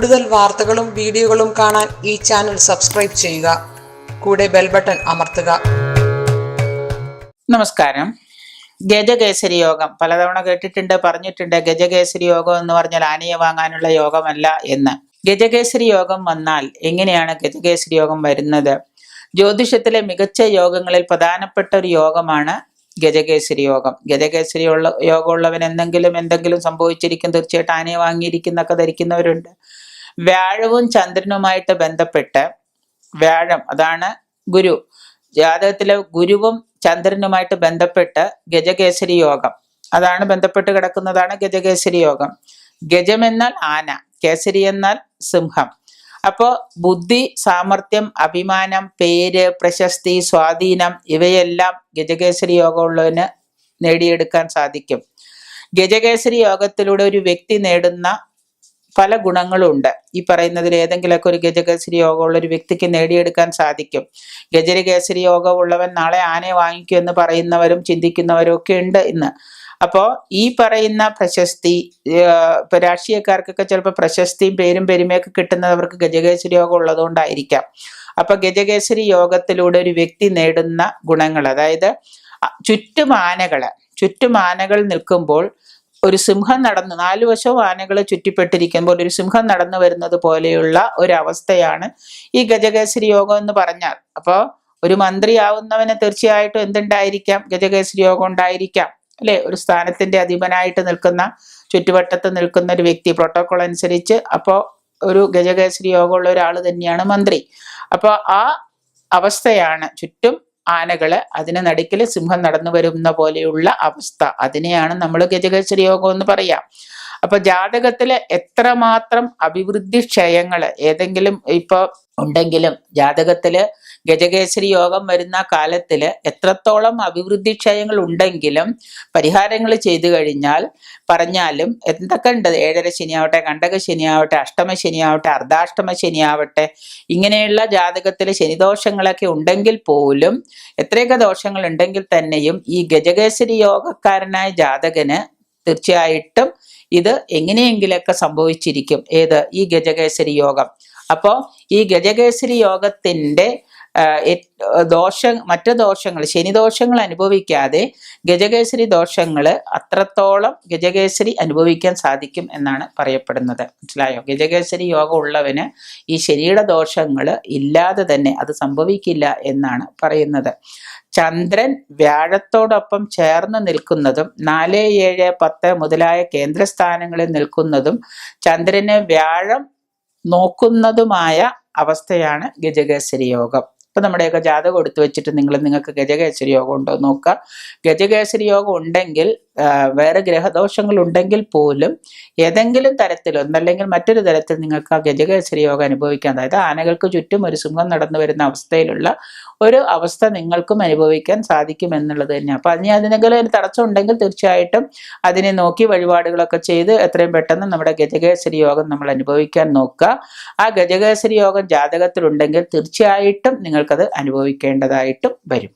കൂടുതൽ വാർത്തകളും വീഡിയോകളും കാണാൻ ഈ ചാനൽ സബ്സ്ക്രൈബ് ചെയ്യുക. കൂടെ ബെൽ ബട്ടൺ അമർത്തുക. നമസ്കാരം. ഗജകേസരി യോഗം പലതവണ കേട്ടിട്ടുണ്ട്, പറഞ്ഞിട്ടുണ്ട്. ഗജകേസരി യോഗം എന്ന് പറഞ്ഞാൽ ആനയെ വാങ്ങാനുള്ള യോഗമല്ല എന്ന്. ഗജകേസരി യോഗം വന്നാൽ എങ്ങനെയാണ് ഗജകേസരി യോഗം വരുന്നത്? ജ്യോതിഷത്തിലെ മികച്ച യോഗങ്ങളിൽ പ്രധാനപ്പെട്ട ഒരു യോഗമാണ് ഗജകേസരി യോഗം. ഗജകേസരി യോഗമുള്ളവൻ എന്തെങ്കിലും സംഭവിച്ചിരിക്കും. തീർച്ചയായിട്ടും ആനയെ വാങ്ങിയിരിക്കുന്നൊക്കെ ധരിക്കുന്നവരുണ്ട്. വ്യാഴവും ചന്ദ്രനുമായിട്ട് ബന്ധപ്പെട്ട്, വ്യാഴം അതാണ് ഗുരു, ജാതകത്തിലെ ഗുരുവും ചന്ദ്രനുമായിട്ട് ബന്ധപ്പെട്ട് ഗജകേസരി യോഗം അതാണ് ബന്ധപ്പെട്ട് കിടക്കുന്നതാണ് ഗജകേസരി യോഗം. ഗജം എന്നാൽ ആന, കേസരി എന്നാൽ സിംഹം. അപ്പോ ബുദ്ധി, സാമർത്ഥ്യം, അഭിമാനം, പേര്, പ്രശസ്തി, സ്വാധീനം ഇവയെല്ലാം ഗജകേസരി യോഗമുള്ളവന് നേടിയെടുക്കാൻ സാധിക്കും. ഗജകേസരി യോഗത്തിലൂടെ ഒരു വ്യക്തി നേടുന്ന പല ഗുണങ്ങളുണ്ട്. ഈ പറയുന്നതിൽ ഏതെങ്കിലുമൊക്കെ ഒരു ഗജകേസരി യോഗമുള്ള ഒരു വ്യക്തിക്ക് നേടിയെടുക്കാൻ സാധിക്കും. ഗജകേസരി യോഗമുള്ളവൻ നാളെ ആനയെ വാങ്ങിക്കും എന്ന് പറയുന്നവരും ചിന്തിക്കുന്നവരും ഒക്കെ ഉണ്ട് ഇന്ന്. അപ്പോ ഈ പറയുന്ന പ്രശസ്തി, ഇപ്പൊ രാഷ്ട്രീയക്കാർക്കൊക്കെ ചിലപ്പോൾ പ്രശസ്തിയും പേരും പെരുമയൊക്കെ കിട്ടുന്നത് അവർക്ക് ഗജകേസരി യോഗം ഉള്ളതുകൊണ്ടായിരിക്കാം. അപ്പൊ ഗജകേസരി യോഗത്തിലൂടെ ഒരു വ്യക്തി നേടുന്ന ഗുണങ്ങൾ, അതായത് ചുറ്റും ആനകൾ നിൽക്കുമ്പോൾ ഒരു സിംഹം നടന്ന്, 4 വശവും ആനകൾ ചുറ്റിപ്പെട്ടിരിക്കുമ്പോൾ ഒരു സിംഹം നടന്നു വരുന്നത് പോലെയുള്ള ഒരവസ്ഥയാണ് ഈ ഗജകേസരി യോഗം എന്ന് പറഞ്ഞാൽ. അപ്പോ ഒരു മന്ത്രിയാവുന്നവന് തീർച്ചയായിട്ടും എന്തുണ്ടായിരിക്കാം? ഗജകേസരി യോഗം ഉണ്ടായിരിക്കാം, അല്ലെ? ഒരു സ്ഥാനത്തിന്റെ അധിപനായിട്ട് നിൽക്കുന്ന, ചുറ്റുവട്ടത്ത് നിൽക്കുന്ന ഒരു വ്യക്തി പ്രോട്ടോകോൾ അനുസരിച്ച്, അപ്പോൾ ഒരു ഗജകേസരി യോഗമുള്ള ഒരാൾ തന്നെയാണ് മന്ത്രി. അപ്പോൾ ആ അവസ്ഥയാണ് ചുറ്റും ആനകള്, അതിന് നടുക്കില് സിംഹം നടന്നു വരുന്ന പോലെയുള്ള അവസ്ഥ. അതിനെയാണ് നമ്മൾ ഗജകേസരി യോഗം എന്ന് പറയാം. അപ്പൊ ജാതകത്തില് എത്രമാത്രം അഭിവൃദ്ധി ക്ഷയങ്ങള് ഏതെങ്കിലും ഇപ്പൊ ഉണ്ടെങ്കിലും, ജാതകത്തില് ഗജകേസരി യോഗം വരുന്ന കാലത്തില് എത്രത്തോളം അഭിവൃദ്ധി ക്ഷയങ്ങൾ ഉണ്ടെങ്കിലും പരിഹാരങ്ങൾ ചെയ്തു കഴിഞ്ഞാൽ പറഞ്ഞാലും എന്തൊക്കെ ഉണ്ട്, 7.5 ശനിയാവട്ടെ, കണ്ടക ശനിയാവട്ടെ, അഷ്ടമ ശനിയാവട്ടെ, അർദ്ധാഷ്ടമ ശനിയാവട്ടെ, ഇങ്ങനെയുള്ള ജാതകത്തില് ശനിദോഷങ്ങളൊക്കെ ഉണ്ടെങ്കിൽ പോലും, എത്രയൊക്കെ ദോഷങ്ങൾ ഉണ്ടെങ്കിൽ തന്നെയും ഈ ഗജകേസരി യോഗക്കാരനായ ജാതകന് തീർച്ചയായിട്ടും ഇത് എങ്ങനെയെങ്കിലൊക്കെ സംഭവിച്ചിരിക്കും. ഈ ഗജകേസരി യോഗം. അപ്പോ ഈ ഗജകേസരി യോഗത്തിന്റെ മറ്റു ദോഷങ്ങൾ, ശനിദോഷങ്ങൾ അനുഭവിക്കാതെ ഗജകേസരി ദോഷങ്ങള് അത്രത്തോളം ഗജകേസരി അനുഭവിക്കാൻ സാധിക്കും എന്നാണ് പറയപ്പെടുന്നത്. മനസ്സിലായോ? ഗജകേസരി യോഗം ഉള്ളവന് ഈ ശനിയുടെ ദോഷങ്ങള് ഇല്ലാതെ തന്നെ അത് സംഭവിക്കില്ല എന്നാണ് പറയുന്നത്. ചന്ദ്രൻ വ്യാഴത്തോടൊപ്പം ചേർന്ന് നിൽക്കുന്നതും 4, 7, 10 മുതലായ കേന്ദ്രസ്ഥാനങ്ങളിൽ നിൽക്കുന്നതും ചന്ദ്രനെ വ്യാഴം നോക്കുന്നതുമായ അവസ്ഥയാണ് ഗജകേസരി യോഗം. ഇപ്പൊ നമ്മുടെയൊക്കെ ജാതകം എടുത്തു വെച്ചിട്ട് നിങ്ങൾക്ക് ഗജകേസരി യോഗം ഉണ്ടോ നോക്കുക. ഗജകേസരി യോഗം ഉണ്ടെങ്കിൽ, വേറെ ഗ്രഹദോഷങ്ങൾ ഉണ്ടെങ്കിൽ പോലും ഏതെങ്കിലും തരത്തിൽ ഒന്നല്ലെങ്കിൽ മറ്റൊരു തരത്തിൽ നിങ്ങൾക്ക് ആ ഗജകേസരി യോഗം അനുഭവിക്കാൻ, അതായത് ആനകൾക്ക് ചുറ്റും ഒരു സിംഹം നടന്നു വരുന്ന അവസ്ഥയിലുള്ള ഒരു അവസ്ഥ നിങ്ങൾക്കും അനുഭവിക്കാൻ സാധിക്കും എന്നുള്ളത് തന്നെ. അപ്പൊ അതിനെങ്കിലും ഒരു തടസ്സം ഉണ്ടെങ്കിൽ തീർച്ചയായിട്ടും അതിനെ നോക്കി വഴിപാടുകളൊക്കെ ചെയ്ത് എത്രയും പെട്ടെന്ന് നമ്മുടെ ഗജകേസരി യോഗം നമ്മൾ അനുഭവിക്കാൻ നോക്കുക. ആ ഗജകേസരി യോഗം ജാതകത്തിലുണ്ടെങ്കിൽ തീർച്ചയായിട്ടും നിങ്ങൾക്കത് അനുഭവിക്കേണ്ടതായിട്ടും വരും.